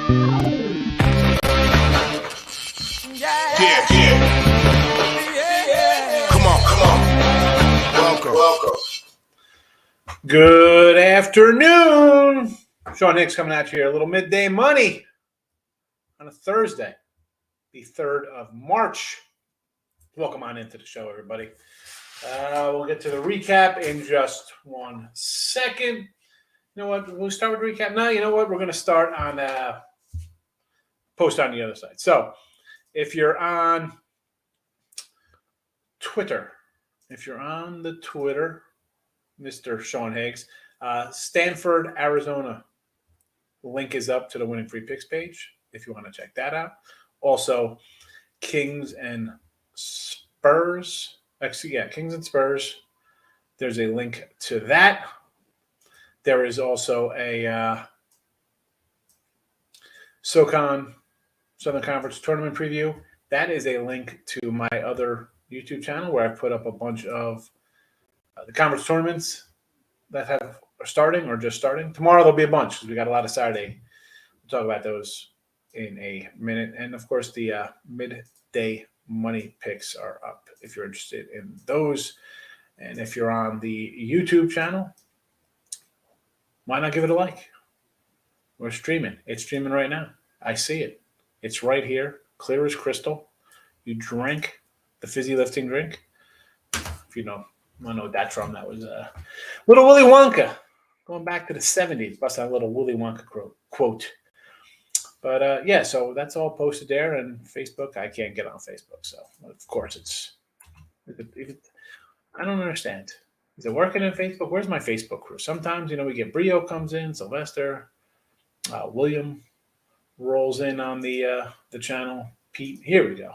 Welcome. Good afternoon. Sean Higgs coming at you here. A little midday money on a Thursday, the 3rd of March. Welcome on into the show, everybody. We'll get to the recap in just 1 second. You know what? We'll start with recap. No, you know what? We're going to start on post on the other side. So if you're on Twitter, Mr. Sean Higgs, Stanford, Arizona. Link is up to the Winning Free Picks page if you want to check that out. Also, Kings and Spurs. Actually, yeah, Kings and Spurs. There's a link to that. There is also a SoCon Southern Conference tournament preview. That is a link to my other YouTube channel where I put up a bunch of the conference tournaments that are starting or just starting. Tomorrow there'll be a bunch because we got a lot of Saturday. We'll talk about those in a minute. And, of course, the midday money picks are up if you're interested in those. And if you're on the YouTube channel, why not give it a like? We're streaming. It's streaming right now. I see it. It's right here, clear as crystal. You drink the fizzy lifting drink. If you know, I don't know what that's from. That was little Willy Wonka. Going back to the 70s. Bust out a little Willy Wonka quote. But, yeah, so that's all posted there. And Facebook, I can't get on Facebook. So, of course, I don't understand. Is it working in Facebook? Where's my Facebook crew? Sometimes, we get Brio comes in, Sylvester, William rolls in on the channel. Pete, here we go.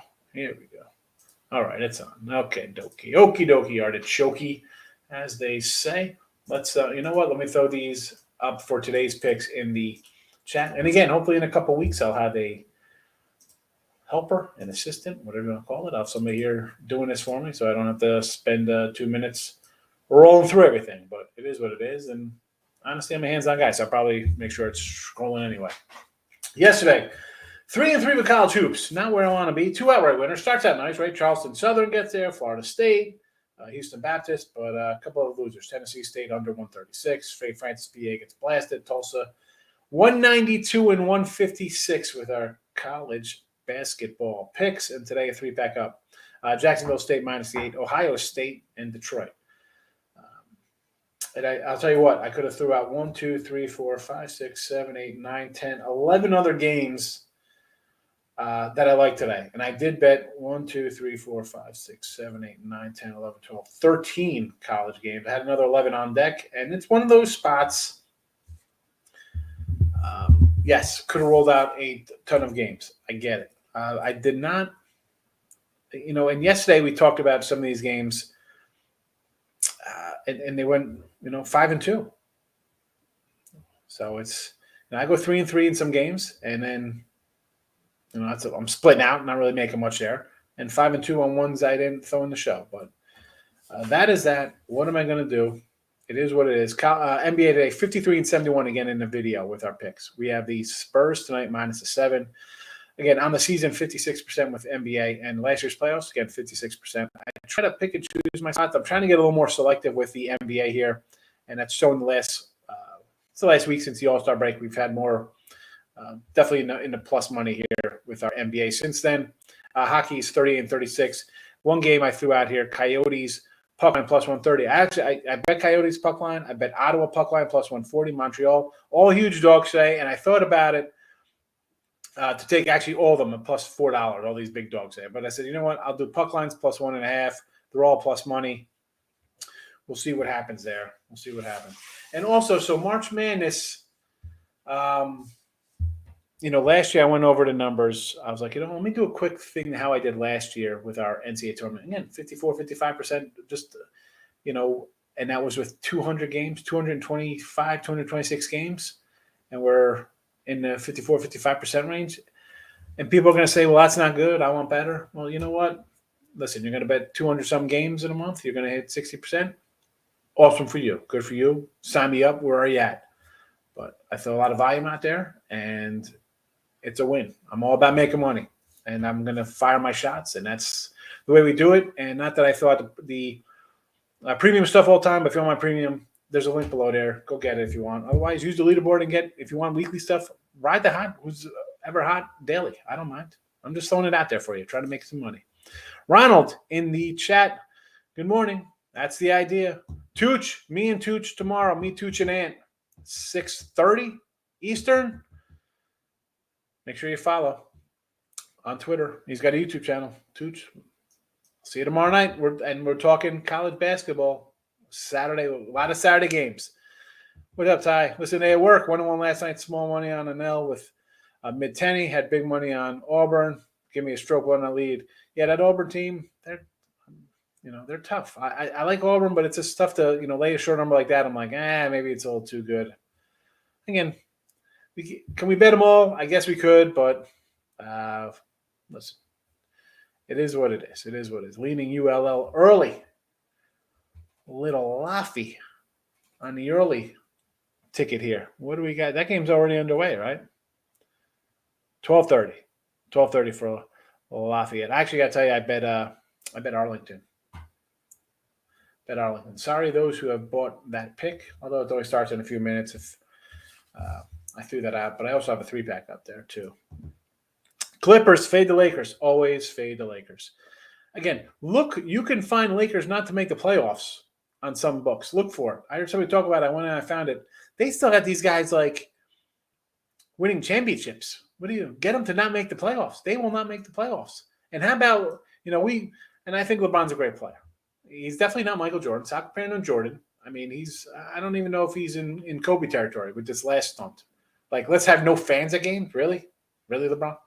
All right, it's on. Okay, dokie. Okie dokie, artichoke, as they say. Let's, you know what? Let me throw these up for today's picks in the chat. And again, hopefully in a couple of weeks, I'll have a helper, an assistant, whatever you want to call it. I'll have somebody here doing this for me so I don't have to spend 2 minutes rolling through everything. But it is what it is. And honestly, I'm a hands-on guy, so I'll probably make sure it's scrolling anyway. Yesterday, 3-3 with college hoops. Not where I want to be. 2 outright winners. Starts out nice, right? Charleston Southern gets there. Florida State, Houston Baptist, but a couple of losers. Tennessee State under 136. St. Francis PA gets blasted. Tulsa 192 and 156 with our college basketball picks. And today a 3-pack up. Jacksonville State -8. Ohio State and Detroit. And I'll tell you what, I could have threw out 1, 2, 3, 4, 5, 6, 7, 8, 9, 10, 11 other games that I like today. And I did bet 1, 2, 3, 4, 5, 6, 7, 8, 9, 10, 11, 12, 13 college games. I had another 11 on deck. And it's one of those spots, yes, could have rolled out a ton of games. I get it. I did not, and yesterday we talked about some of these games. And they went, 5-2. So it's, I go 3-3 in some games, and then, I'm splitting out, not really making much there. And 5-2 on ones I didn't throw in the show. But that is that. What am I going to do? It is what it is. NBA today, 53-71 again in the video with our picks. We have the Spurs tonight -7. Again, on the season, 56% with NBA, and last year's playoffs, again, 56%. I try to pick and choose my spots. I'm trying to get a little more selective with the NBA here, and that's shown it's the last week since the All-Star break. We've had more, definitely in the plus money here with our NBA since then. Hockey is 38-36. One game I threw out here, Coyotes puck line +130. I bet Coyotes puck line. I bet Ottawa puck line +140. Montreal, all huge dogs today, and I thought about it. To take actually all of them at +$4, all these big dogs there. But I said, you know what? I'll do puck lines +1.5. They're all plus money. We'll see what happens there. We'll see what happens. And also, so March Madness, last year I went over the numbers. I was like, let me do a quick thing how I did last year with our NCAA tournament. Again, 55%, just, and that was with 200 games, 225, 226 games. And we're in the 55% range. And people are going to say, well, that's not good. I want better. Well, you know what? Listen, you're going to bet 200-some games in a month. You're going to hit 60%. Awesome for you. Good for you. Sign me up. Where are you at? But I throw a lot of volume out there. And it's a win. I'm all about making money, and I'm going to fire my shots, and that's the way we do it. And not that I thought the premium stuff all the time, but if you want my premium, there's a link below there. Go get it if you want. Otherwise, use the leaderboard and get, if you want weekly stuff, ride the hot, who's ever hot daily. I don't mind. I'm just throwing it out there for you. Try to make some money. Ronald in the chat. Good morning. That's the idea. Tooch, me and Tooch tomorrow. Me, Tooch, and Ant. 6:30 Eastern. Make sure you follow on Twitter. He's got a YouTube channel. Tooch. See you tomorrow night. We're talking college basketball. Saturday, a lot of Saturday games. What's up, Ty? Listen, they at work. 1-1 last night. Small money on an L with mid-tenny. Had big money on Auburn. Give me a stroke one on lead. Yeah, that Auburn team, they're tough. I like Auburn, but it's just tough to, lay a short number like that. I'm like, maybe it's a little too good. Again, can we bet them all? I guess we could, but listen, it is what it is. It is what it is. Leaning ULL early. Little Laffy on the early ticket here. What do we got? That game's already underway, right? 12:30. 12:30 for Lafayette. I actually got to tell you, I bet Arlington. Bet Arlington. Sorry, those who have bought that pick, although it always starts in a few minutes if I threw that out. But I also have a 3-pack up there, too. Clippers, fade the Lakers. Always fade the Lakers. Again, look, you can find Lakers not to make the playoffs on some books. Look for it. I heard somebody talk about it. I went and I found it. They still got these guys like winning championships. What do you get them to not make the playoffs? They will not make the playoffs. And how about, and I think LeBron's a great player. He's definitely not Michael Jordan. Stop comparing him to Jordan. I mean, I don't even know if he's in Kobe territory with this last stunt. Like, let's have no fans at games? Really? Really, LeBron?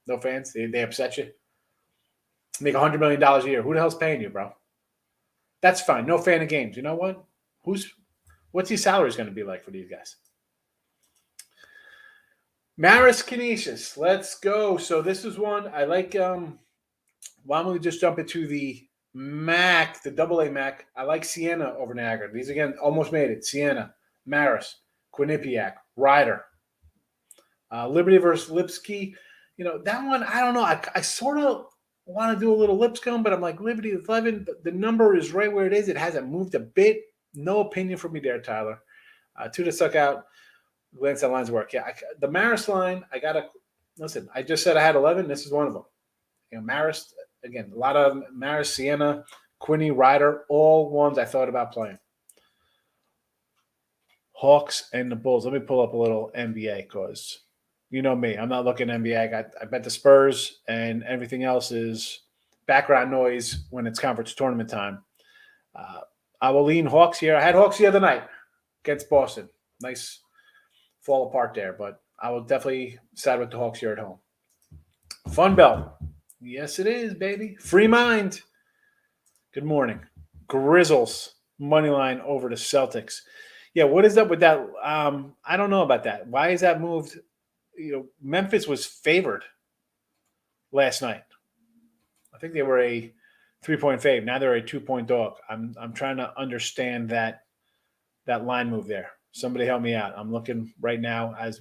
No fans? They upset you? Make $100 million a year. Who the hell's paying you, bro? That's fine. No fan of games. You know what? What's his salary going to be like for these guys? Maris Canisius. Let's go. So this is one I like. Why don't we just jump into the MAC, the AA MAC? I like Siena over Niagara. These, again, almost made it. Siena, Maris, Quinnipiac, Ryder. Liberty versus Lipsky. That one, I don't know. I sort of want to do a little Lipscomb, but I'm like, Liberty 11, the number is right where it is. It hasn't moved a bit. No opinion from me there, Tyler. Two to suck out. Glance at lines work. Yeah, the Maris line, listen, I just said I had 11. This is one of them. Maris, again, a lot of Maris, Siena, Quinny, Ryder, all ones I thought about playing. Hawks and the Bulls. Let me pull up a little NBA because you know me. I'm not looking at NBA. I bet the Spurs and everything else is background noise when it's conference tournament time. I will lean Hawks here. I had Hawks the other night against Boston. Nice fall apart there, but I will definitely side with the Hawks here at home. Fun Belt. Yes, it is, baby. Free mind. Good morning. Grizzles money line over the Celtics. Yeah, what is up with that? I don't know about that. Why is that moved? Memphis was favored last night. I think they were a 3-point fave. Now they're a 2-point dog. I'm trying to understand that line move there. Somebody help me out. I'm looking right now as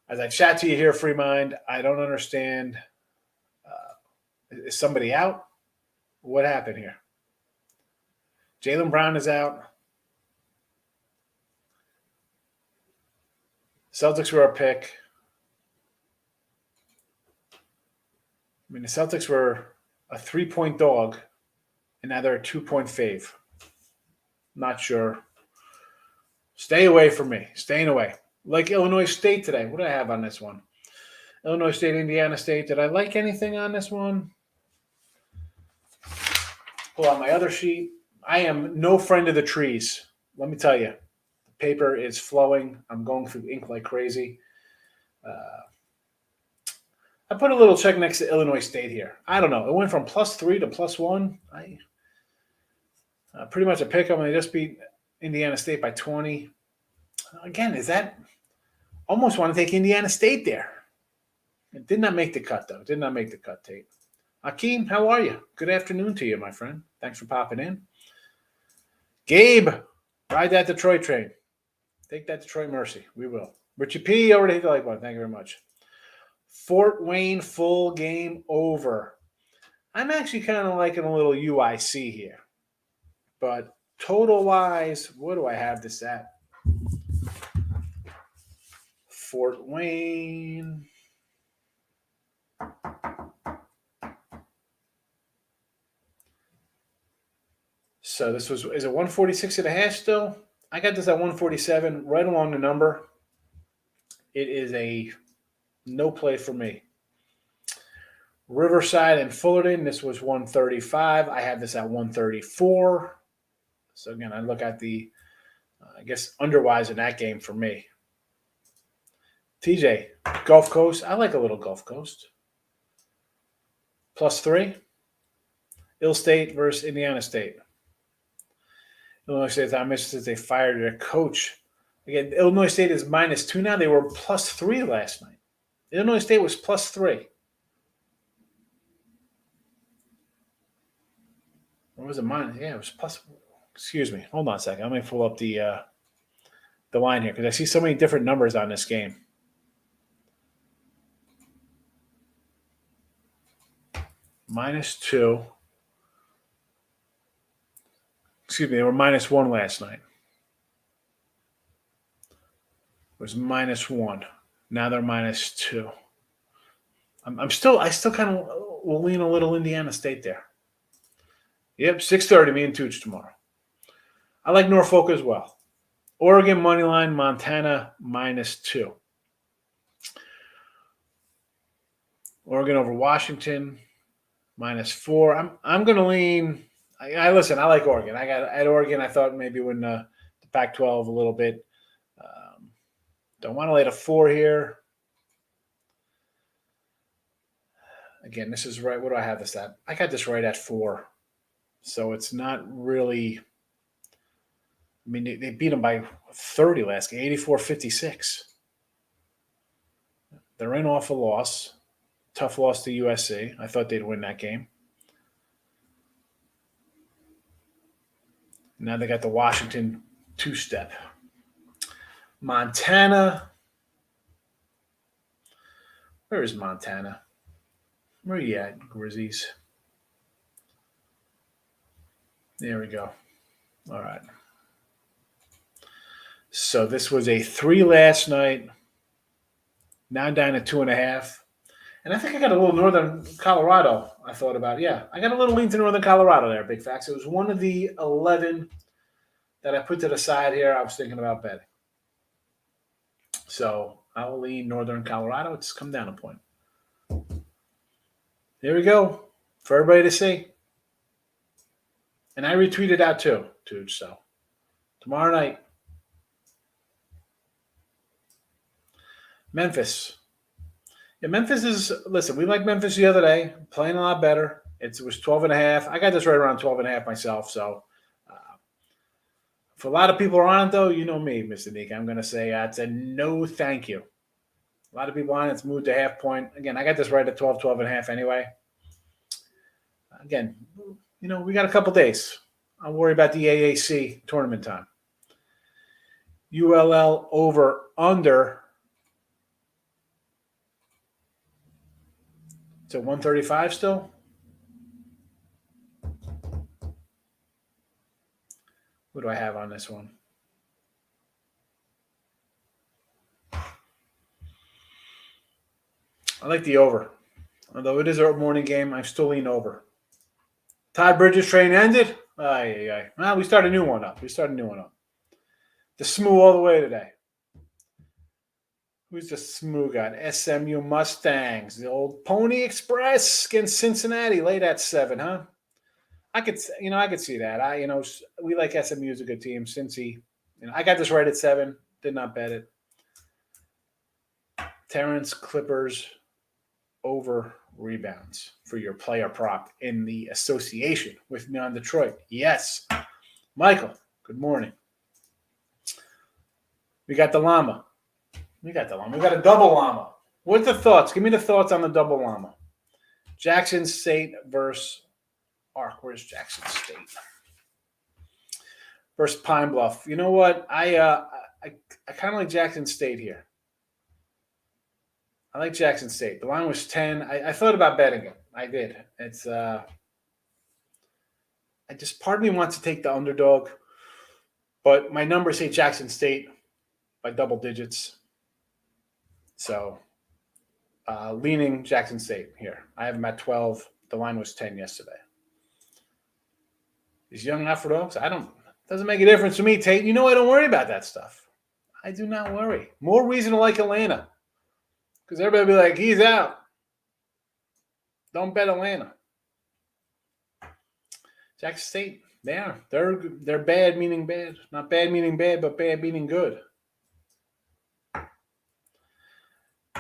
I chat to you here, free mind. I don't understand. Is somebody out? What happened here? Jaylen Brown is out. Celtics were a pick. I mean, the Celtics were a 3-point dog, and now they're a 2-point fave. Not sure. Stay away from me. Staying away. Like Illinois State today. What do I have on this one? Illinois State, Indiana State. Did I like anything on this one? Pull out my other sheet. I am no friend of the trees. Let me tell you. The paper is flowing. I'm going through ink like crazy. I put a little check next to Illinois State here. I don't know. It went from +3 to +1. Pretty much a pick. I'm going to just beat Indiana State by 20. Again, is that – almost want to take Indiana State there. It did not make the cut, though. It did not make the cut, Tate. Akeem, how are you? Good afternoon to you, my friend. Thanks for popping in. Gabe, ride that Detroit train. Take that Detroit Mercy. We will. Richie P already hit the like button. Thank you very much. Fort Wayne full game over. I'm actually kind of liking a little UIC here. But total wise, what do I have this at? Fort Wayne. So this is it 146 and a half still? I got this at 147, right along the number. It is a no play for me. Riverside and Fullerton, this was 135. I have this at 134. So again, I look at the, I guess, underwise in that game for me. TJ, Gulf Coast. I like a little Gulf Coast. +3. Ill State versus Indiana State. Illinois State, I mentioned that they fired their coach. Again, Illinois State is -2 now. They were +3 last night. Illinois State was +3. Or was it minus? Yeah, it was plus. Excuse me. Hold on a second. Let me pull up the line here because I see so many different numbers on this game. -2. Excuse me. They were -1 last night. It was -1. Now they're -2. I still kind of will lean a little Indiana State there. Yep, 6:30. Me and Tooch tomorrow. I like Norfolk as well. Oregon money line, Montana -2. Oregon over Washington -4. I'm going to lean. I listen. I like Oregon. I got at Oregon. I thought maybe win the Pac-12 a little bit. Don't want to lay the 4 here. Again, this is right. What do I have this at? I got this right at 4. So it's not really. I mean, they beat them by 30 last game, 84-56. They're in off a loss. Tough loss to USC. I thought they'd win that game. Now they got the Washington 2-step. Montana. Where is Montana? Where are you at, Grizzlies? There we go. All right. So this was a 3 last night. Now down to 2.5. And I think I got a little Northern Colorado. I thought about, yeah. I got a little lean to Northern Colorado there, Big Facts. It was one of the 11 that I put to the side here. I was thinking about betting. So I will lean Northern Colorado. It's come down a point. There we go for everybody to see. And I retweeted out too. So tomorrow night, Memphis. Yeah, Memphis is, listen, we liked Memphis the other day, playing a lot better. It was 12.5. I got this right around 12.5 myself. So for a lot of people on it, though, you know me, Mr. Nick. I'm going to say it's a no thank you. A lot of people on it's moved to half point. Again, I got this right at 12.5 anyway. Again, you know, we got a couple days. I'll worry about the AAC tournament time. ULL over under. It's at 135 still. What do I have on this one? I like the over. Although it is a morning game, I'm still leaning over. Todd Bridges train ended. Well, we start a new one up. The SMU all the way today. Who's the SMU guy? SMU Mustangs. The old Pony Express against Cincinnati late at 7, huh? I could see that. We like SMU as a good team. Cincy, I got this right at 7. Did not bet it. Terrence Clippers over rebounds for your player prop in the association with me on Detroit. Yes. Michael, good morning. We got the llama. We got a double llama. What's the thoughts? Give me the thoughts on the double llama. Jackson State versus Ark. Where's Jackson State? Versus Pine Bluff. You know what? I kind of like Jackson State here. I like Jackson State. The line was 10. I thought about betting it. I did. It's I just part of me wants to take the underdog, but my numbers say Jackson State by double digits. So leaning Jackson State here. I have them at 12. The line was 10 yesterday. These young Afro-Dogs, doesn't make a difference to me, Tate. You know I don't worry about that stuff. I do not worry. More reason to like Atlanta. Because everybody will be like, he's out. Don't bet Atlanta. Jackson State, they're bad meaning bad. Not bad meaning bad, but bad meaning good.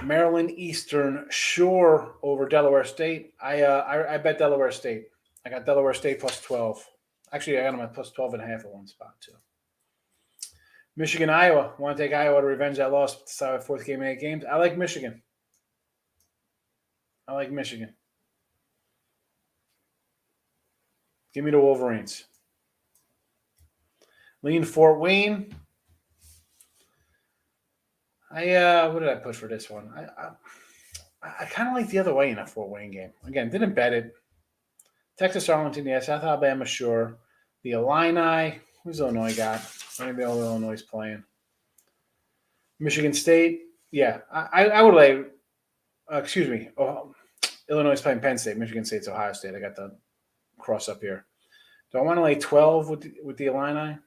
Maryland Eastern Shore over Delaware State. I bet Delaware State. I got Delaware State plus 12. Actually, I got them at plus 12 and a half at one spot, too. Michigan, Iowa. Want to take Iowa to revenge that loss with the fourth game in 8 games? I like Michigan. Give me the Wolverines. Lean Fort Wayne. What did I put for this one? I kind of like the other way in a Fort Wayne game. Again, didn't bet it. Texas Arlington, yeah. South Alabama, sure. The Illini. Who's Illinois got? Maybe all Illinois is playing. Michigan State, yeah. I would lay. Excuse me. Illinois is playing Penn State. Michigan State's Ohio State. I got the cross up here. Do I want to lay 12 with the Illini?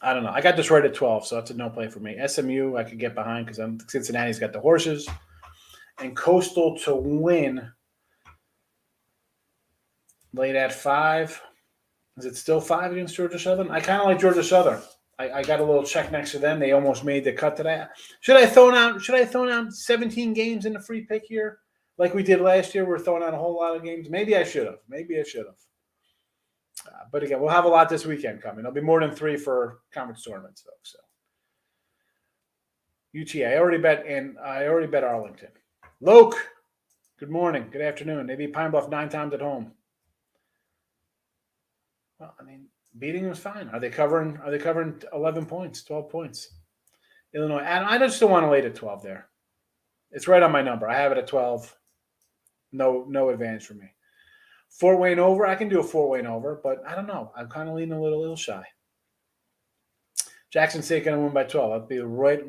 I don't know. I got this right at 12, so that's a no play for me. SMU, I could get behind because Cincinnati's got the horses. And Coastal to win. Laid at 5. Is it still 5 against Georgia Southern? I kind of like Georgia Southern. I got a little check next to them. They almost made the cut today. Should I throw out 17 games in the free pick here, like we did last year? We're throwing out a whole lot of games. Maybe I should have. But again, we'll have a lot this weekend coming. There'll be more than 3 for conference tournaments, though. So UT, I already bet Arlington. Loke, good morning, good afternoon. They beat Pine Bluff 9 times at home. Well, I mean, beating them is fine. Are they covering 11 points, 12 points? Illinois, and I just don't want to lay to 12 there. It's right on my number. I have it at 12. No advantage for me. Fort Wayne over. I can do a Fort Wayne over, but I don't know. I'm kind of leaning a little shy. Jackson State going to win by 12. That'd be right.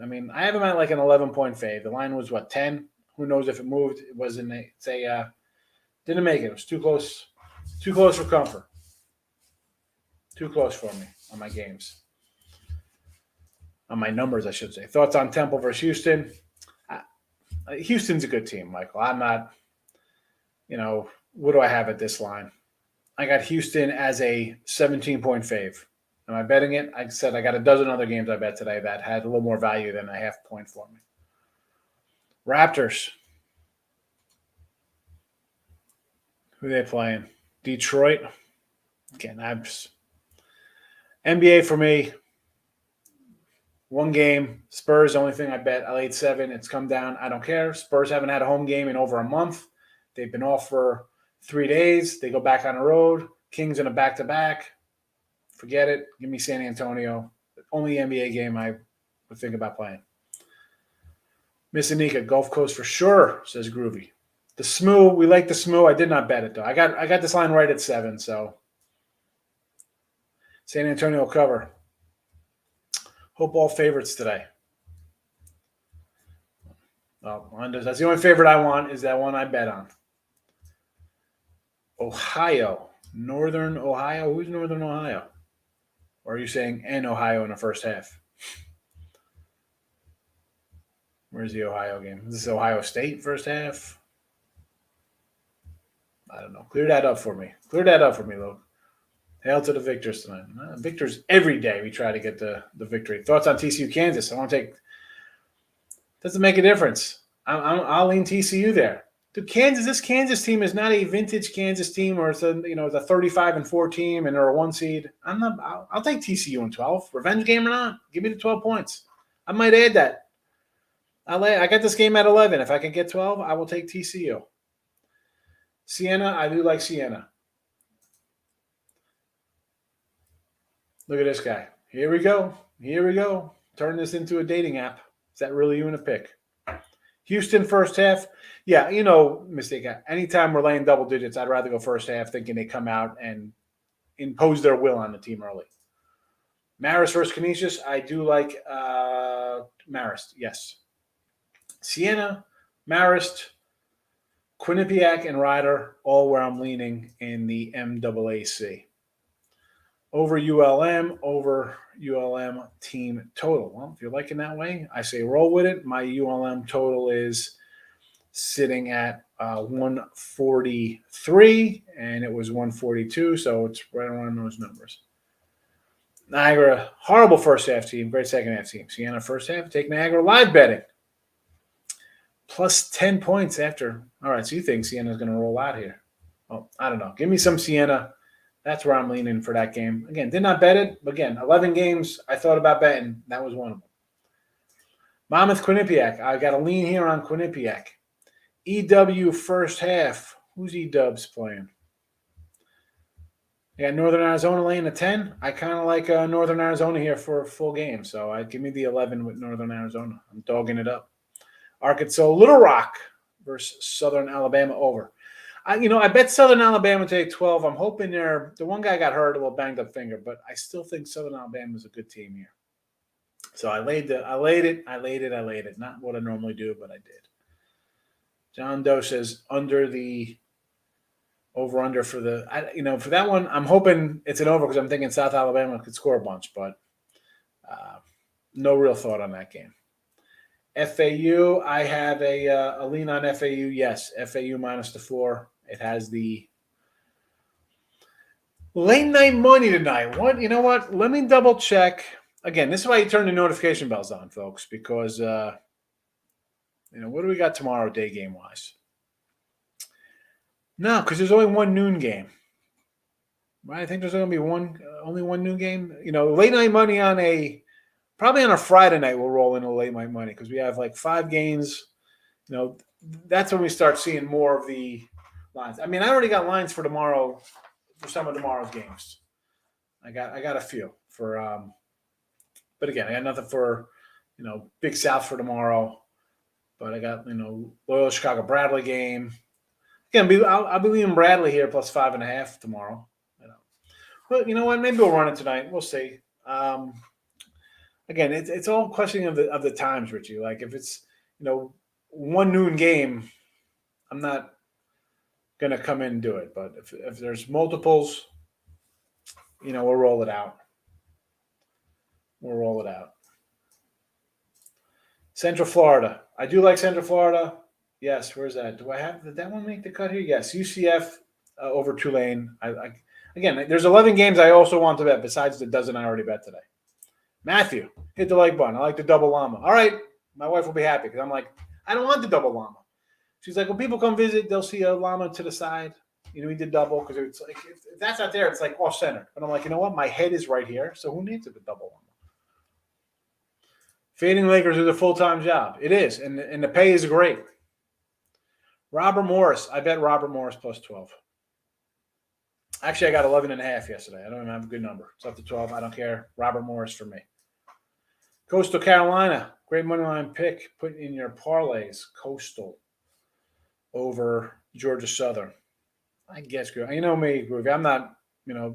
I mean, I have them at like an 11-point fade. The line was, 10? Who knows if it moved? It wasn't. Didn't make it. It was too close. Too close for comfort. Too close for me on my games. On my numbers, I should say. Thoughts on Temple versus Houston? Houston's a good team, Michael. I'm not, what do I have at this line? I got Houston as a 17-point fave. Am I betting it? I said I got a dozen other games I bet today that had a little more value than a half point for me. Raptors. Who are they playing? Detroit. Again, NBA for me. 1 game. Spurs, the only thing I bet. I laid 7. It's come down. I don't care. Spurs haven't had a home game in over a month. They've been off for 3 days. They go back on the road. Kings in a back-to-back. Forget it. Give me San Antonio. The only NBA game I would think about playing. Missanika, Gulf Coast for sure, says Groovy. The SMU, we like the SMU. I did not bet it, though. I got this line right at 7, so San Antonio will cover. Hope all favorites today. Well, that's the only favorite I want is that one I bet on. Ohio. Northern Ohio. Who's Northern Ohio? Or are you saying in Ohio in the first half? Where's the Ohio game? Is this Ohio State first half? I don't know. Clear that up for me, Luke. Hail to the victors tonight. Victors every day. We try to get the victory. Thoughts on TCU Kansas? I want to take. Doesn't make a difference. I'll lean TCU there. Dude, this Kansas team is not a vintage Kansas team, or it's a 35-4 team, and they're a 1 seed. I'll take TCU in 12. Revenge game or not? Give me the 12 points. I might add that. I got this game at 11. If I can get 12, I will take TCU. Siena, I do like Siena. Look at this guy. Here we go. Turn this into a dating app. Is that really you in a pick? Houston first half. Yeah, mistake. Anytime we're laying double digits, I'd rather go first half thinking they come out and impose their will on the team early. Marist versus Canisius. I do like Marist, yes. Siena, Marist, Quinnipiac, and Ryder, all where I'm leaning in the MAAC. Over ULM team total. Well, if you're liking that way, I say roll with it. My ULM total is sitting at 143, and it was 142, so it's right around those numbers. Niagara, horrible first half team, great second half team. Siena first half, take Niagara live betting. Plus 10 points after. All right, so you think Siena's going to roll out here. Oh, I don't know. Give me some Siena. That's where I'm leaning for that game. Again, did not bet it. But again, 11 games I thought about betting. That was one of them. Monmouth, Quinnipiac. I got a lean here on Quinnipiac. EW first half. Who's E-Dubs playing? Yeah, Northern Arizona laying a 10. I kind of like Northern Arizona here for a full game. So give me the 11 with Northern Arizona. I'm dogging it up. Arkansas, Little Rock versus Southern Alabama over. I bet Southern Alabama take 12. I'm hoping the one guy got hurt, a little banged up finger, but I still think Southern Alabama is a good team here. So I laid it. Not what I normally do, but I did. John Doe says under for for that one, I'm hoping it's an over because I'm thinking South Alabama could score a bunch, but no real thought on that game. FAU, I have a lean on FAU. Yes, FAU minus the 4. It has the late night money tonight. What? You know what? Let me double check. Again, this is why you turn the notification bells on, folks, because what do we got tomorrow day game wise? No, because there's only one noon game. Right? I think there's going to be only one noon game. Late night money probably on a Friday night we'll roll into late night money because we have like 5 games. That's when we start seeing more of the lines. I mean, I already got lines for tomorrow for some of tomorrow's games. I got a few for but again, I got nothing for Big South for tomorrow. But I got Loyola Chicago Bradley game. Again, I'll be leaving Bradley here plus 5.5 tomorrow. But you know what? Maybe we'll run it tonight. We'll see. Again, it's all questioning of the times, Richie. Like if it's one noon game, I'm not gonna come in and do it. But if there's multiples, we'll roll it out. Central Florida. I do like Central Florida. Yes, where's that? Did that one make the cut here? Yes, UCF over Tulane. Again, there's 11 games I also want to bet besides the dozen I already bet today. Matthew, hit the like button. I like the double llama. All right, my wife will be happy because I'm like, I don't want the double llama. She's like, when people come visit, they'll see a llama to the side. We did double because it's like if that's not there, it's like off center. But I'm like, you know what? My head is right here, so who needs a double llama? Fading Lakers is a full-time job. It is, and the pay is great. Robert Morris. I bet Robert Morris plus 12. Actually, I got 11.5 yesterday. I don't even have a good number. It's up to 12. I don't care. Robert Morris for me. Coastal Carolina. Great money line pick. Put in your parlays. Coastal over Georgia Southern. I guess, you know me, Groovy. I'm not, a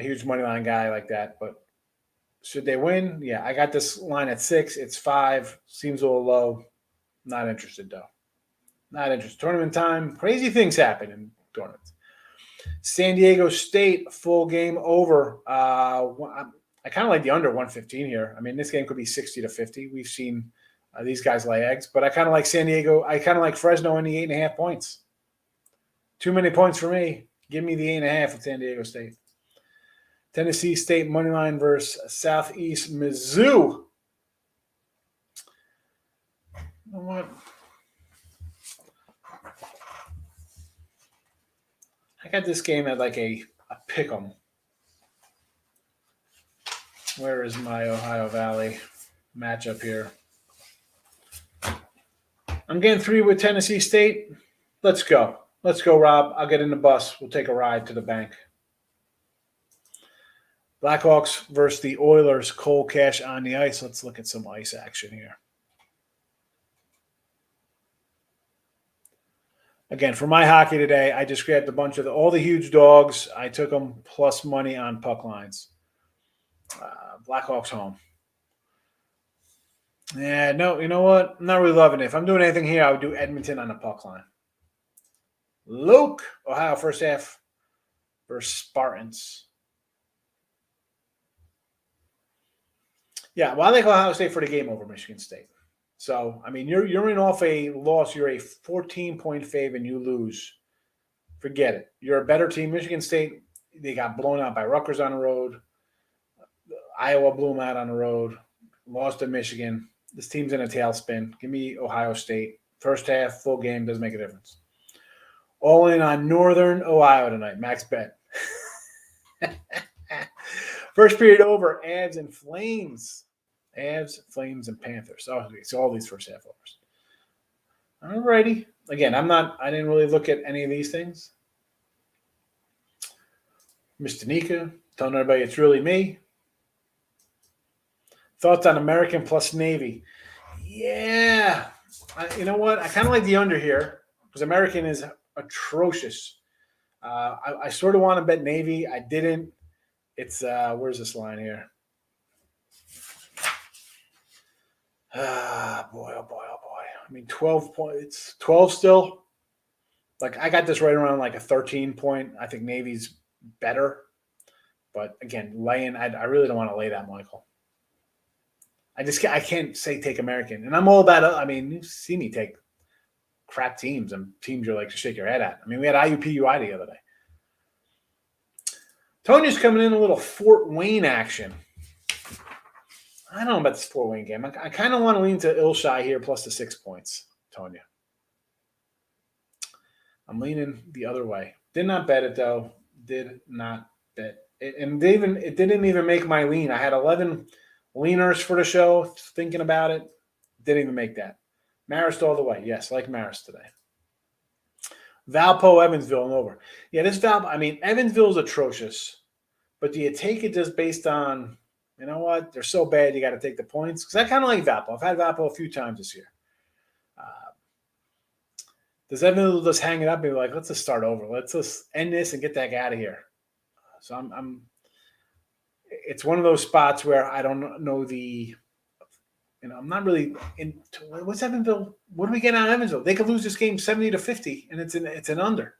huge money line guy like that, but should they win? Yeah, I got this line at 6. It's 5. Seems a little low. Not interested, though. Not interested. Tournament time. Crazy things happen in tournaments. San Diego State, full game over. I kind of like the under 115 here. I mean, this game could be 60-50. We've seen these guys lay eggs, but I kind of like San Diego. I kind of like Fresno in the 8.5 points. Too many points for me. Give me the 8.5 with San Diego State. Tennessee State moneyline versus Southeast Mizzou. You know what? I got this game at like a pick 'em. Where is my Ohio Valley matchup here? I'm getting 3 with Tennessee State. Let's go. Let's go, Rob. I'll get in the bus. We'll take a ride to the bank. Blackhawks versus the Oilers. Cold cash on the ice. Let's look at some ice action here. Again, for my hockey today, I just grabbed a bunch of all the huge dogs. I took them plus money on puck lines. Blackhawks home. Yeah, no, you know what? I'm not really loving it. If I'm doing anything here, I would do Edmonton on the puck line. Luke, Ohio, first half versus Spartans. Yeah, well, I like Ohio State for the game over Michigan State. So, I mean, you're in off a loss. You're a 14-point fave and you lose. Forget it. You're a better team. Michigan State, they got blown out by Rutgers on the road. Iowa blew them out on the road. Lost to Michigan. This team's in a tailspin. Give me Ohio State. First half, full game, doesn't make a difference. All in on Northern Ohio tonight. Max bet. First period over. Avs and Flames. Avs, Flames, and Panthers. Oh, okay, so all these first half overs. All righty. Again, I didn't really look at any of these things. Mr. Nika, telling everybody it's really me. Thoughts on American plus Navy? Yeah. You know what? I kind of like the under here because American is atrocious. I sort of want to bet Navy. I didn't. It's where's this line here? Boy, oh boy, oh boy. I mean, 12 points. It's 12 still. Like I got this right around like a 13 point. I think Navy's better. But again, laying, I really don't want to lay that, Michael. I can't say take American. And I'm all about, I mean, you see me take crap teams and teams you're like to shake your head at. I mean, we had IUPUI the other day. Tony's coming in a little Fort Wayne action. I don't know about this Fort Wayne game. I kind of want to lean to Ilshai here plus the 6 points, Tonya. I'm leaning the other way. Did not bet it, though. Did not bet it. And it didn't even make my lean. I had 11 leaners for the show, thinking about it. Didn't even make that. Marist all the way. Yes, like Marist today. Valpo, Evansville, and over. Yeah, Evansville's atrocious. But do you take it just based on, you know what, they're so bad you got to take the points? Because I kind of like Valpo. I've had Valpo a few times this year. Does Evansville just hang it up and be like, let's just start over. Let's just end this and get that guy out of here. So it's one of those spots where I don't know I'm not really into what's Evansville. What do we get out of Evansville? They could lose this game 70-50, and it's an under.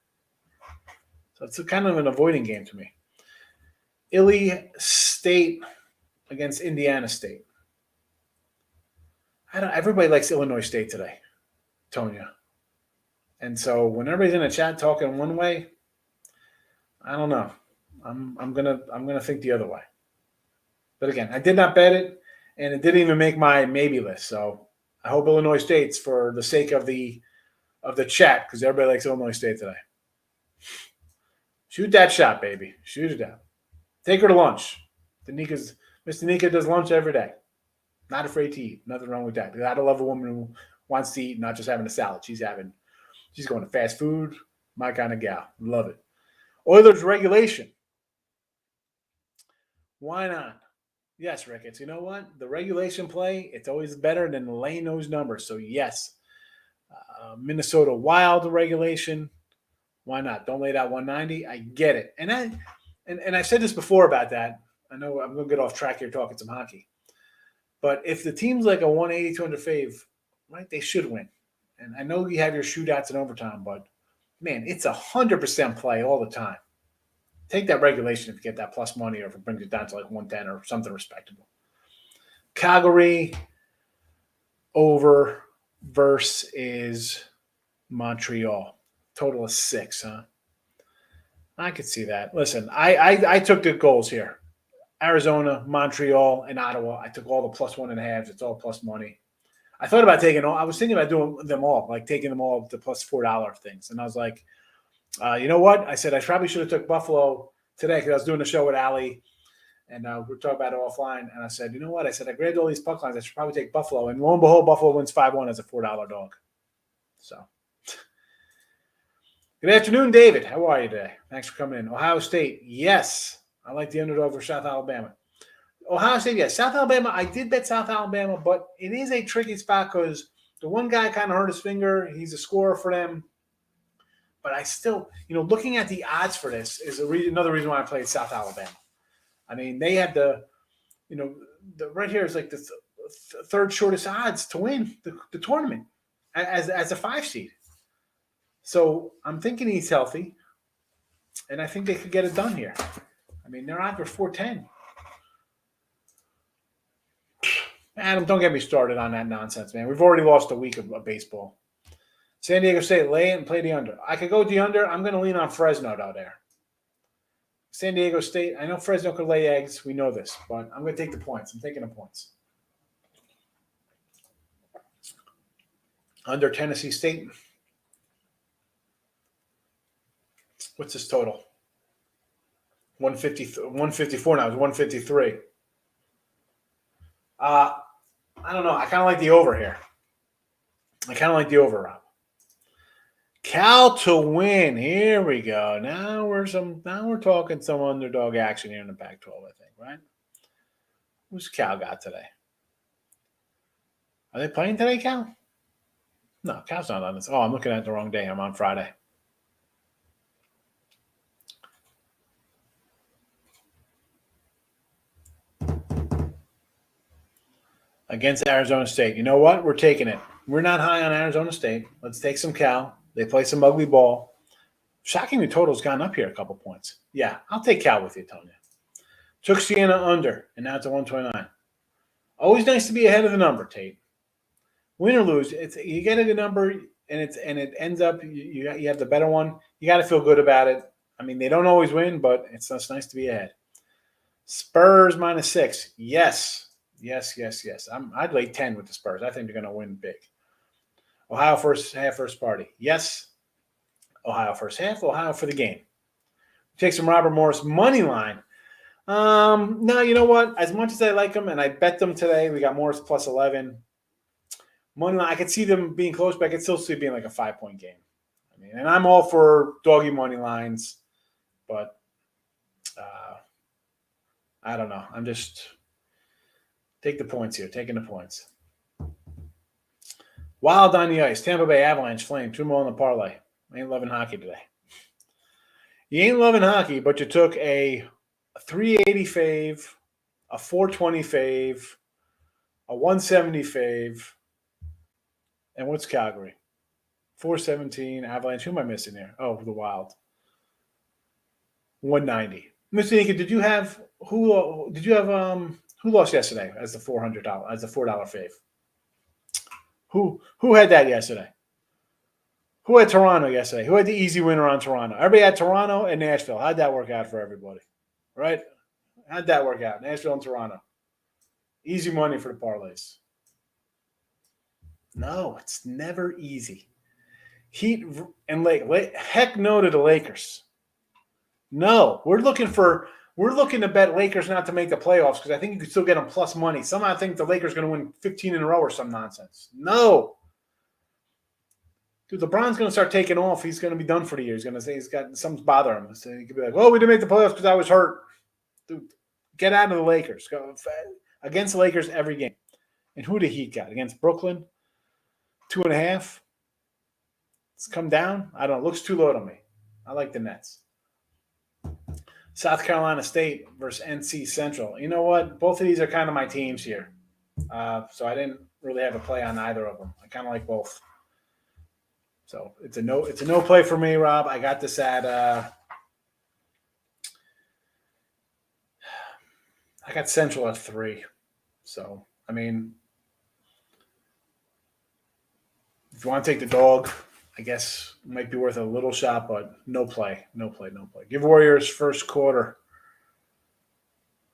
So it's kind of an avoiding game to me. Illinois State against Indiana State. Everybody likes Illinois State today, Tonya. And so when everybody's in a chat talking one way, I don't know. I'm gonna think the other way. But again, I did not bet it, and it didn't even make my maybe list. So I hope Illinois State's for the sake of the chat, because everybody likes Illinois State today. Shoot that shot, baby. Shoot it down. Take her to lunch. Mr. Nika does lunch every day. Not afraid to eat. Nothing wrong with that. I love a woman who wants to eat, not just having a salad. She's going to fast food. My kind of gal. Love it. Oilers regulation. Why not? Yes, Ricketts. You know what? The regulation play, it's always better than laying those numbers. So, yes. Minnesota Wild regulation. Why not? Don't lay that 190. I get it. And I've said this before about that. I know I'm going to get off track here talking some hockey. But if the team's like a 180, 200 fave, right, they should win. And I know you have your shootouts and overtime, but, man, it's 100% play all the time. Take that regulation if you get that plus money or if it brings it down to like 110 or something respectable. Calgary over versus Montreal. Total of 6, huh? I could see that. Listen, I took the goals here. Arizona, Montreal, and Ottawa. I took all the plus 1.5. It's all plus money. I thought about taking all. I was thinking about doing them all, like taking them all to plus $4 things. And I was like, you know what? I said I probably should have took Buffalo today because I was doing a show with Allie, and we were talking about it offline. And I said, you know what? I said I grabbed all these puck lines. I should probably take Buffalo. And lo and behold, Buffalo wins 5-1 as a $4 dog. So. Good afternoon, David. How are you today? Thanks for coming in. Ohio State, yes. I like the underdog for South Alabama. Ohio State, yes. South Alabama, I did bet South Alabama, but it is a tricky spot because the one guy kind of hurt his finger. He's a scorer for them. But I still, looking at the odds for this is another reason why I played South Alabama. I mean, they had the right here is like the third shortest odds to win the tournament as a 5 seed. So I'm thinking he's healthy, and I think they could get it done here. I mean, their odds were 410. Adam, don't get me started on that nonsense, man. We've already lost a week of baseball. San Diego State, lay it and play the under. I could go the under. I'm going to lean on Fresno down there. San Diego State, I know Fresno could lay eggs. We know this, but I'm going to take the points. I'm taking the points. Under Tennessee State. What's this total? 154 now. It's 153. I don't know. I kind of like the over here. I kind of like the over, Rob. Cal to win. Here we go. Now we're talking some underdog action here in the Pac-12, I think, right? Who's Cal got today? Are they playing today, Cal? No, Cal's not on this. Oh, I'm looking at the wrong day. I'm on Friday. Against Arizona State. You know what? We're taking it. We're not high on Arizona State. Let's take some Cal. They play some ugly ball. Shocking, the total's gone up here a couple points. Yeah, I'll take Cal with you, Tonya. Took Siena under, and now it's a 129. Always nice to be ahead of the number, Tate. Win or lose, you get a good number, and it ends up you have the better one. You got to feel good about it. I mean, they don't always win, but it's just nice to be ahead. Spurs -6. Yes. I'd lay 10 with the Spurs. I think they're going to win big. Ohio first party. Yes. Ohio first half. Ohio for the game. Take some Robert Morris money line. No, you know what? As much as I like them, and I bet them today, we got Morris +11. Money line. I could see them being close, but I could still see it being like a 5-point game. I mean, and I'm all for doggy money lines, but I don't know. I'm just take the points here. Taking the points. Wild on the ice. Tampa Bay Avalanche Flame. 2 more on the parlay. I ain't loving hockey today. You ain't loving hockey, but you took a 380 fave, a 420 fave, a 170 fave, and what's Calgary? 417 Avalanche. Who am I missing here? Oh, the Wild. 190. Mr. Inca, did you have who lost yesterday as the $400 as the $4 fave? Who had that yesterday? Who had Toronto yesterday? Who had the easy winner on Toronto? Everybody had Toronto and Nashville. How'd that work out for everybody? Right? How'd that work out? Nashville and Toronto. Easy money for the parlays. No, it's never easy. Heat and heck no to the Lakers. No, we're looking to bet Lakers not to make the playoffs because I think you could still get them plus money. Somehow I think the Lakers are going to win 15 in a row or some nonsense. No. Dude, LeBron's going to start taking off. He's going to be done for the year. He's going to say he's got something's bothering him. So he could be like, we didn't make the playoffs because I was hurt. Dude, get out of the Lakers. Go against the Lakers every game. And who the Heat got? Against Brooklyn? 2.5? It's come down. I don't know. It looks too low to me. I like the Nets. South Carolina State versus NC Central. You know what? Both of these are kind of my teams here. So I didn't really have a play on either of them. I kind of like both. So it's a no play for me, Rob. I got this at I got Central at 3. So I mean, if you want to take the dog, I guess it might be worth a little shot, but no play. Give Warriors first quarter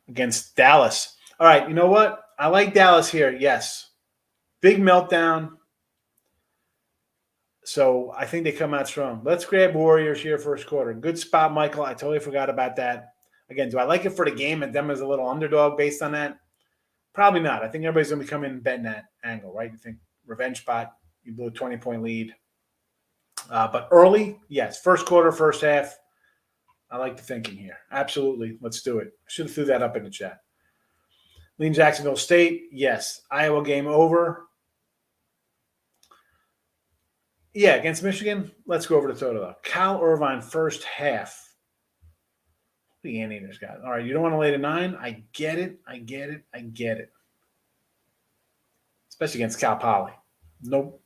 against Dallas. All right, you know what? I like Dallas here, yes. Big meltdown. So I think they come out strong. Let's grab Warriors here first quarter. Good spot, Michael. I totally forgot about that. Again, do I like it for the game and them as a little underdog based on that? Probably not. I think everybody's going to be coming in betting that angle, right? You think revenge spot, you blew a 20-point lead. But early, yes. First quarter, first half. I like the thinking here. Absolutely. Let's do it. I should have threw that up in the chat. Lean Jacksonville State, yes. Iowa game over. Yeah, against Michigan, let's go over the total though. Cal Irvine first half. The Anteaters got it. All right, you don't want to lay the 9. I get it. I get it. I get it. Especially against Cal Poly. Nope.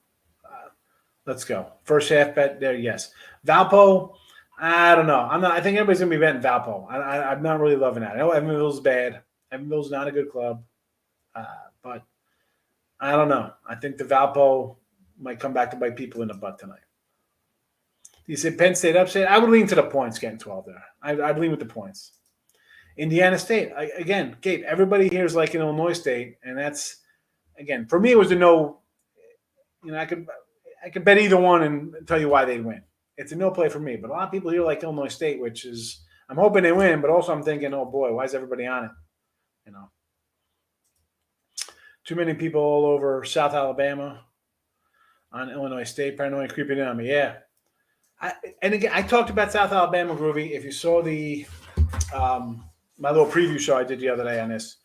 Let's go. First half bet there, yes. Valpo, I don't know. I'm not. I think everybody's gonna be betting Valpo. I'm not really loving that. I know Evansville's bad. Evansville's not a good club, but I don't know. I think the Valpo might come back to bite people in the butt tonight. You say Penn State upset? I would lean to the points getting 12 there. I'd lean with the points. Indiana State, again, Gabe, everybody here is like in Illinois State, and that's, again, for me, it was a no. I could bet either one and tell you why they'd win. It's a no play for me. But a lot of people here like Illinois State, which is, I'm hoping they win, but also I'm thinking, oh boy, why is everybody on it? Too many people all over South Alabama on Illinois State, paranoia creeping in on me. Yeah. And again, I talked about South Alabama, Groovy. If you saw the my little preview show I did the other day on this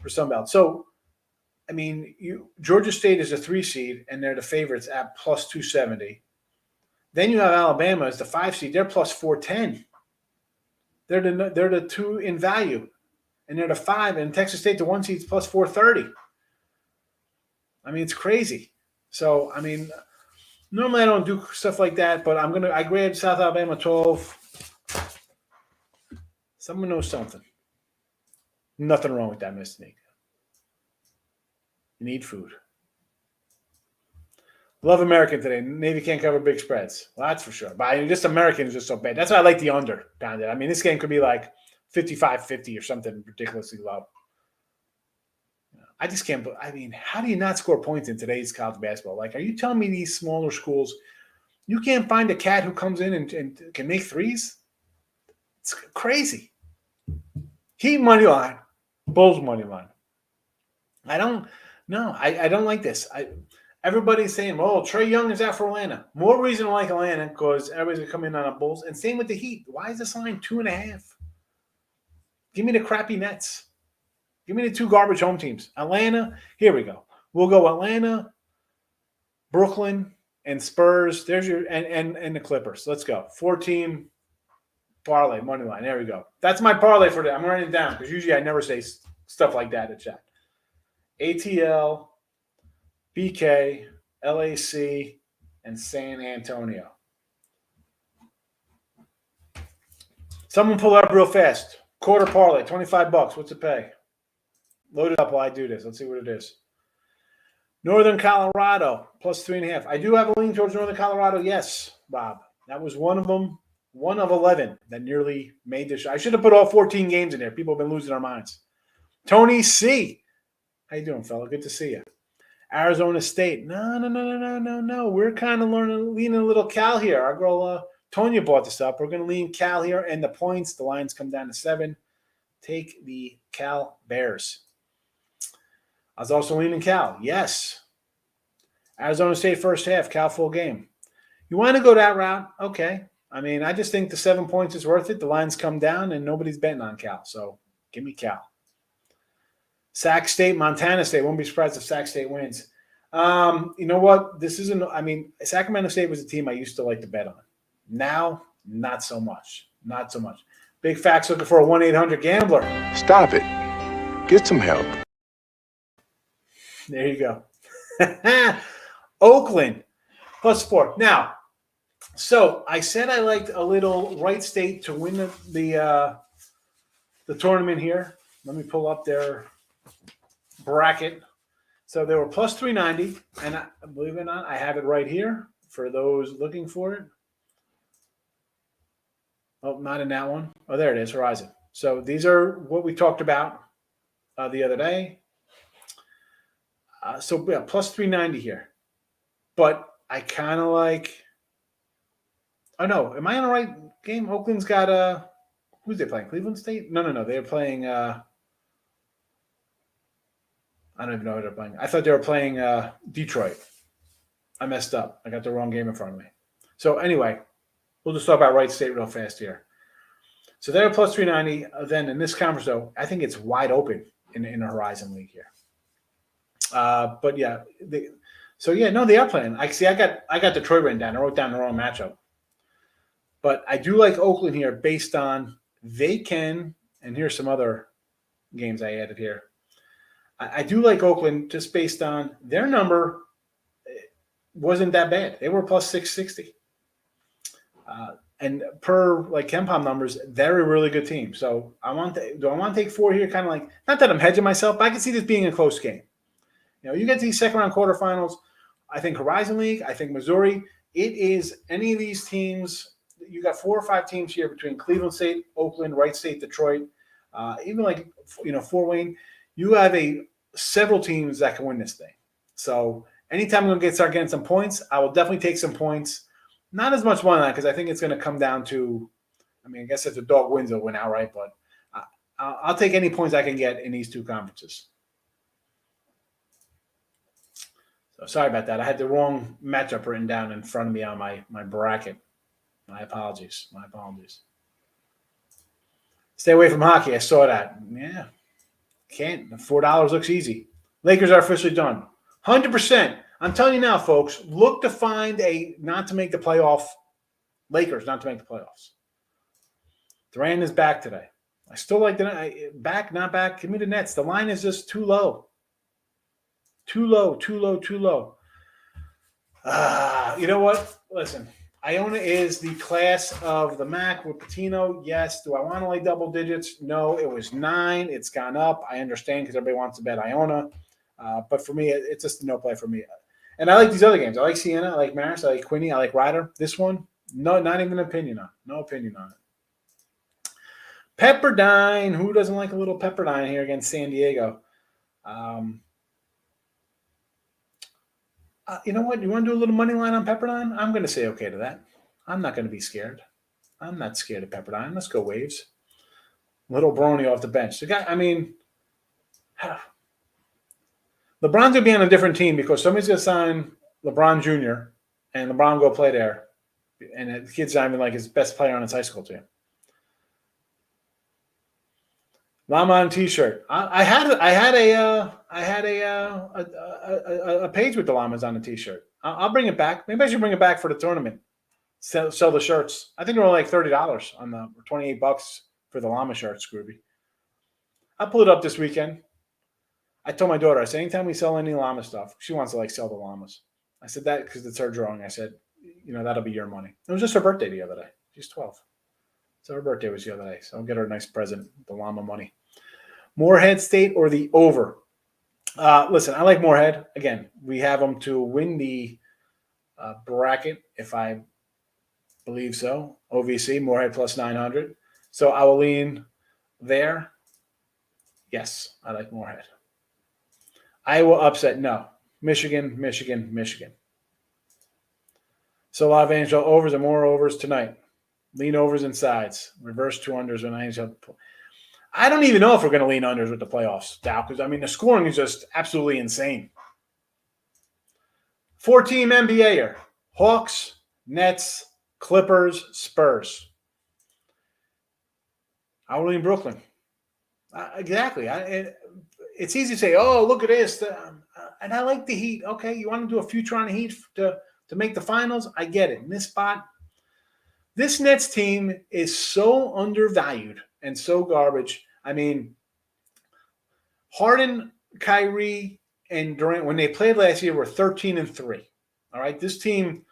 for Sunbelt. So, I mean, Georgia State is a 3 seed, and they're the favorites at plus 270. Then you have Alabama as the 5 seed. They're plus 410. They're the 2 in value, and they're the 5. And Texas State, the 1 seed, is plus 430. I mean, it's crazy. So, I mean, normally I don't do stuff like that, but I grabbed South Alabama 12. Someone knows something. Nothing wrong with that, Mr. Nick. You need food. Love American today. Navy can't cover big spreads. Well, that's for sure. But I mean, just American is just so bad. That's why I like the under pounded. I mean, this game could be like 55-50 or something ridiculously low. I just can't. I mean, how do you not score points in today's college basketball? Like, are you telling me these smaller schools, you can't find a cat who comes in and can make threes? It's crazy. Heat money line, Bulls money line. I don't like this. Everybody's saying, "Oh, Trae Young is out for Atlanta." More reason to like Atlanta because everybody's gonna come in on a Bulls. And same with the Heat. Why is this line 2.5? Give me the crappy Nets. Give me the 2 garbage home teams. Atlanta. Here we go. We'll go Atlanta, Brooklyn, and Spurs. There's your and the Clippers. Let's go. 4-team parlay money line. There we go. That's my parlay for today. I'm writing it down because usually I never say stuff like that in chat. ATL, BK, LAC, and San Antonio. Someone pull it up real fast. Quarter parlay, $25. What's it pay? Load it up while I do this. Let's see what it is. Northern Colorado, plus 3.5. I do have a lean towards Northern Colorado. Yes, Bob. That was one of them. 1 of 11 that nearly made this. I should have put all 14 games in there. People have been losing their minds. Tony C. How you doing, fella? Good to see you. Arizona State. No. We're kind of leaning a little Cal here. Our girl Tonya brought this up. We're going to lean Cal here, and the points. The lines come down to 7. Take the Cal Bears. I was also leaning Cal. Yes. Arizona State first half. Cal full game. You want to go that route? Okay. I mean, I just think the 7 points is worth it. The lines come down, and nobody's betting on Cal. So give me Cal. Sac State, Montana State. Won't be surprised if Sac State wins. You know what? This isn't – I mean, Sacramento State was a team I used to like to bet on. Now, not so much. Not so much. Big Facts looking for a 1-800-GAMBLER. Stop it. Get some help. There you go. Oakland, plus 4. Now, so I said I liked a little Wright State to win the tournament here. Let me pull up their bracket. So they were plus 390, and believe it or not, I have it right here for those looking for it. Oh, not in that one. Oh, there it is, Horizon. So these are what we talked about the other day. So yeah, plus 390 here. But I kind of like – oh, no. Am I on the right game? Oakland's got who's they playing? Cleveland State? No. They're playing I don't even know who they're playing. I thought they were playing Detroit. I messed up. I got the wrong game in front of me. So anyway, we'll just talk about Wright State real fast here. So they're plus 390. Then in this conference, though, I think it's wide open in the Horizon League here. But yeah, So yeah, no, they are playing. I see. I got Detroit written down. I wrote down the wrong matchup, but I do like Oakland here based on they can. And here's some other games I added here. I do like Oakland just based on their number wasn't that bad. They were plus 660. And per like KenPom numbers, they're a really good team. So do I want to take 4 here? Kind of like, not that I'm hedging myself, but I can see this being a close game. You get to these second round quarterfinals. I think Horizon League, I think Missouri. It is any of these teams. You got 4 or 5 teams here between Cleveland State, Oakland, Wright State, Detroit, even like Fort Wayne. You have several teams that can win this thing. So anytime I'm going to start getting some points, I will definitely take some points. Not as much money on that because I think it's going to come down to, I guess if the dog wins, it'll win outright. But I'll take any points I can get in these 2 conferences. So sorry about that. I had the wrong matchup written down in front of me on my bracket. My apologies. Stay away from hockey. I saw that. Yeah. Can't. $4 looks easy. Lakers are officially done. 100%. I'm telling you now, folks, look to find not to make the playoff. Lakers not to make the playoffs. Durant is back today. I still like the back, not back. Give me the Nets. The line is just too low. Too low. You know what? Listen, Iona is the class of the MAC with Patino. Yes. Do I want to lay double digits? No. It was 9. It's gone up. I understand because everybody wants to bet Iona. But for me, it's just a no play for me. And I like these other games. I like Siena. I like Maris. I like Quinny. I like Ryder. This one, no, not even an opinion on. No opinion on it. Pepperdine. Who doesn't like a little Pepperdine here against San Diego? You know what? You want to do a little money line on Pepperdine? I'm going to say okay to that. I'm not going to be scared. I'm not scared of Pepperdine. Let's go Waves. Little Brony off the bench. The guy, LeBron's going to be on a different team because somebody's going to sign LeBron Jr. and LeBron go play there. And the kid's not even like his best player on his high school team. Llama on T-shirt. I had a page with the Llamas on the T-shirt. I'll bring it back. Maybe I should bring it back for the tournament. Sell the shirts. I think they're only like $30 on the $28 for the Llama shirts, Scrooby. I'll pull it up this weekend. I told my daughter, I said, anytime we sell any llama stuff, she wants to sell the llamas. I said that because it's her drawing. I said, that'll be your money. It was just her birthday the other day. She's 12. So her birthday was the other day. So I'll get her a nice present, the llama money. Moorhead State or the over? Listen, I like Moorhead. Again, we have them to win the bracket, if I believe so. OVC, Moorhead plus 900. So I will lean there. Yes, I like Moorhead. Iowa upset, no. Michigan. So Los Angeles overs and more overs tonight. Lean overs and sides. Reverse 2 unders when I don't even know if we're going to lean unders with the playoffs, Dow, because, the scoring is just absolutely insane. 4-team NBAer. Hawks, Nets, Clippers, Spurs. I will lean Brooklyn. Exactly. It's easy to say, oh, look at this. And I like the Heat. Okay, you want to do a future on the Heat to make the finals? I get it. In this spot, this Nets team is so undervalued and so garbage. Harden, Kyrie, and Durant, when they played last year, were 13-3. All right, this team,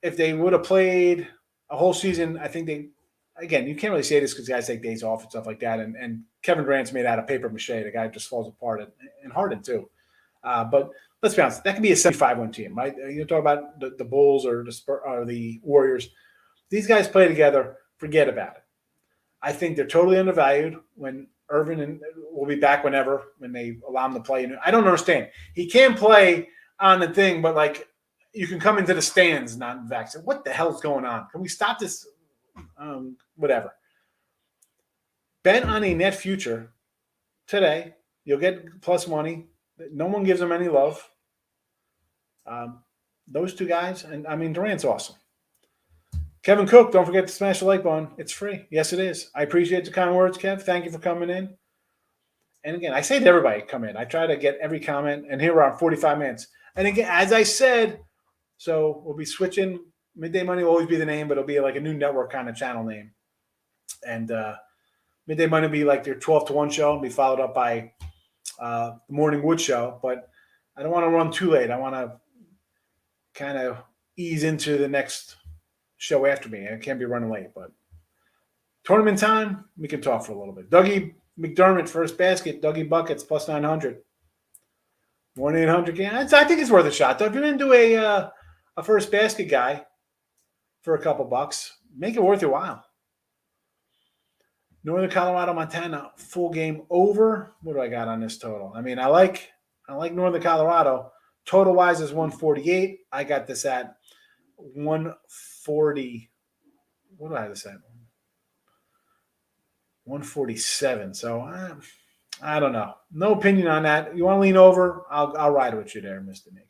if they would have played a whole season, I think they. Again, you can't really say this because guys take days off and stuff like that. And Kevin Durant's made out of paper mache. The guy just falls apart. And Harden, too. But let's be honest. That can be a 75-win team, right? You talk about the Bulls or the Warriors. These guys play together. Forget about it. I think they're totally undervalued when Irvin will be back when they allow him to play. I don't understand. He can play on the thing, but, you can come into the stands not vaccinated. What the hell's going on? Can we stop this? Whatever. Bet on a net future today. You'll get plus money. No one gives them any love. Those 2 guys, and Durant's awesome. Kevin Cook, don't forget to smash the like button. It's free. Yes, it is. I appreciate the kind words, Kev. Thank you for coming in. And again, I say to everybody, come in. I try to get every comment, and here we're on 45 minutes. And again, as I said, so we'll be switching. Midday Money will always be the name, but it'll be like a new network kind of channel name. And Midday Money will be like their 12 to 1 show and be followed up by the Morning Wood show. But I don't want to run too late. I want to kind of ease into the next show after me. I can't be running late, but tournament time, we can talk for a little bit. Dougie McDermott, first basket. Dougie Buckets, plus 900. 1-800 game. I think it's worth a shot, though. If you're going to do a first basket guy for a couple bucks, make it worth your while. Northern Colorado, Montana, full game over. What do I got on this total? I mean, I like Northern Colorado. Total wise is 148. I got this at 140. What do I have this at? 147. So I don't know. No opinion on that. You want to lean over? I'll ride with you there, Mr. Nika.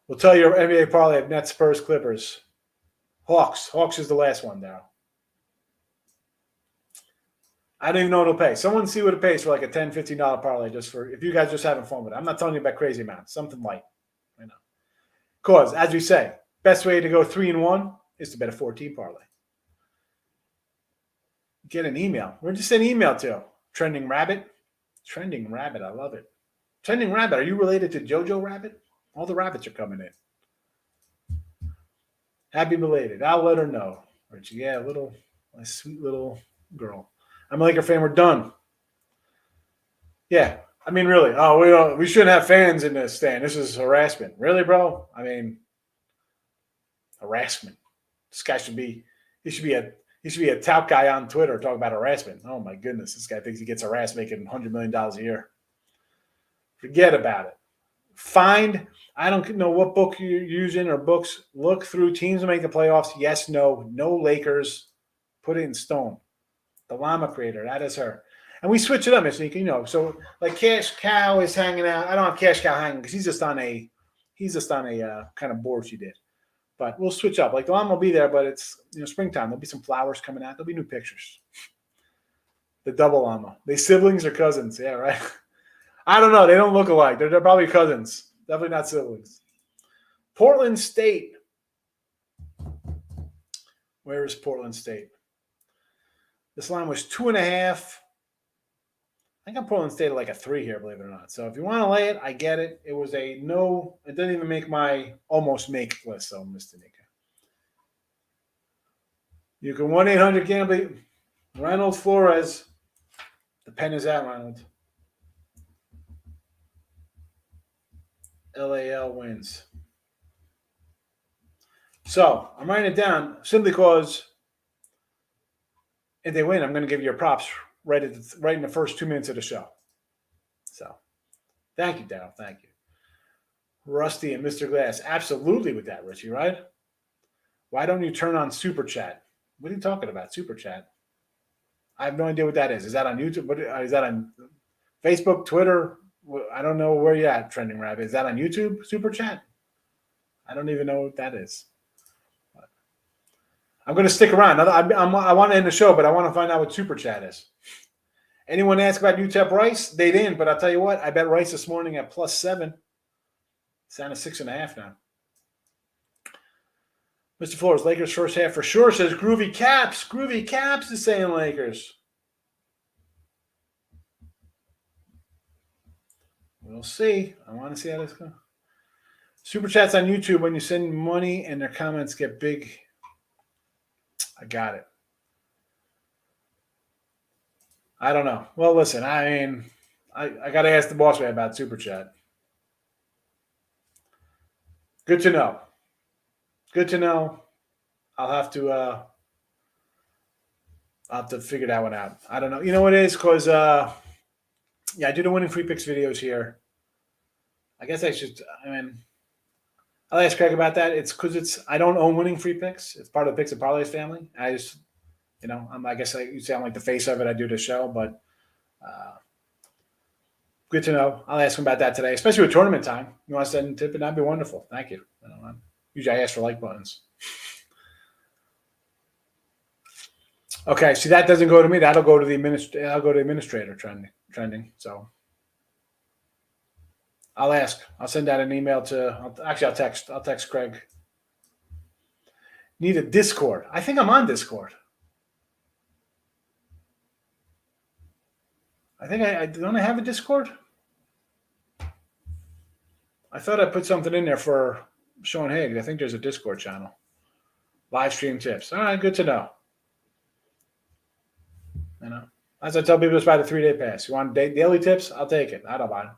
We'll tell you your NBA parlay of Nets, Spurs, Clippers. Hawks. Hawks is the last one, Darryl. I don't even know what it'll pay. Someone see what it pays for like a $10, $15 parlay just for if you guys just having fun with it. I'm not telling you about crazy amounts. Something light. I know. Because, as we say, best way to go 3-1 is to bet a 14 parlay. Get an email. Where'd you send an email to? Trending Rabbit? Trending Rabbit. I love it. Trending Rabbit. Are you related to Jojo Rabbit? All the rabbits are coming in. Happy belated. I'll let her know. Richie. Yeah, a sweet little girl. I'm a Laker fan. We're done. Yeah. I mean, really. Oh, we shouldn't have fans in this stand. This is harassment. Really, bro? I mean, harassment. This guy should be a tout guy on Twitter talking about harassment. Oh, my goodness. This guy thinks he gets harassed making $100 million a year. Forget about it. I don't know what book you're using or books. Look through teams to make the playoffs. Yes, no Lakers. Put it in stone. The Llama creator, that is her. And we switch it up, Mr. Nika, So like Cash Cow is hanging out. I don't have Cash Cow hanging because he's just on a kind of board she did. But we'll switch up. Like the Llama will be there, but it's springtime. There'll be some flowers coming out. There'll be new pictures. The double Llama. They siblings or cousins? Yeah, right. I don't know. They don't look alike. They're probably cousins. Definitely not siblings. Portland State. Where is Portland State? This line was 2.5. I got Portland State at like a 3 here, believe it or not. So if you want to lay it, I get it. It was a no. It didn't even make my almost make list, so Mr. Nika. You can 1-800 gambling. Reynolds Flores. The pen is out, Reynolds. LAL wins. So I'm writing it down simply because if they win, I'm going to give you your props right in the first 2 minutes of the show. So thank you, Darryl. Thank you. Rusty and Mr. Glass. Absolutely with that, Richie, right? Why don't you turn on Super Chat? What are you talking about, Super Chat? I have no idea what that is. Is that on YouTube? Is that on Facebook, Twitter? I don't know where you're at, Trending Rabbit. Is that on YouTube, Super Chat? I don't even know what that is. I'm going to stick around. I want to end the show, but I want to find out what Super Chat is. Anyone ask about UTEP Rice? They didn't, but I'll tell you what. I bet Rice this morning at +7. It's down to 6.5 now. Mr. Flores, Lakers first half for sure, says Groovy Caps. Groovy Caps is saying Lakers. We'll see. I want to see how this goes. Super Chats on YouTube when you send money and their comments get big. I got it. I don't know. Well, listen, I mean, I got to ask the boss man about Super Chat. Good to know. Good to know. I'll have to figure that one out. I don't know. You know what it is? Because, I do the winning free picks videos here. I guess I'll ask Craig about that. It's because I don't own winning free picks. It's part of the Picks and Parlays family. I just, I guess you sound like the face of it. I do the show, but good to know. I'll ask him about that today, especially with tournament time. You want to send a tip, and that'd be wonderful. Thank you. Usually I ask for like buttons. Okay, see that doesn't go to me. That'll go to the administrator. Trending. trending. So I'll ask. I'll send out an email I'll text. I'll text Craig. Need a Discord. I think I'm on Discord. I think I don't have a Discord. I thought I put something in there for Sean Higgs. I think there's a Discord channel. Live stream tips. All right, good to know. As I tell people, it's about the 3-day pass. You want daily tips? I'll take it. I don't mind.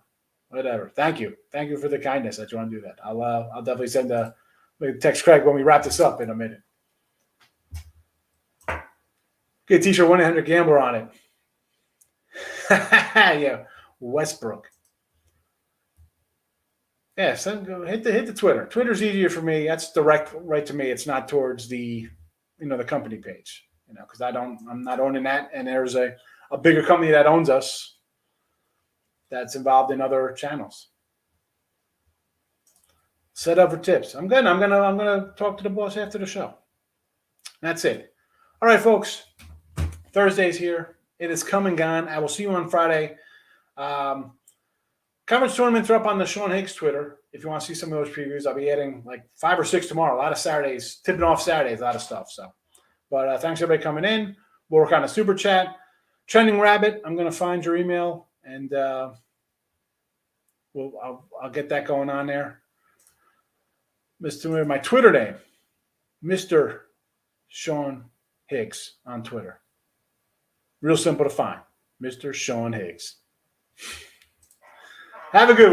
Whatever. Thank you for the kindness that you want to do that. I'll definitely send text Craig when we wrap this up in a minute. Get a t-shirt 1-800 Gambler on it. Yeah, Westbrook. Yeah, hit the Twitter. Twitter's easier for me. That's direct right to me. It's not towards the company page. Because I'm not owning that, and there's a bigger company that owns us that's involved in other channels. Set up for tips. I'm good. I'm gonna talk to the boss after the show. That's it. All right, folks. Thursday's here. It is come and gone. I will see you on Friday. Conference tournaments are up on the Sean Higgs Twitter. If you want to see some of those previews, I'll be adding like 5 or 6 tomorrow. A lot of Saturdays, tipping off Saturdays, a lot of stuff. So. But thanks, everybody, coming in. We'll work on a super chat. Trending Rabbit, I'm going to find your email, and I'll get that going on there. My Twitter name, Mr. Sean Higgs on Twitter. Real simple to find, Mr. Sean Higgs. Have a good one.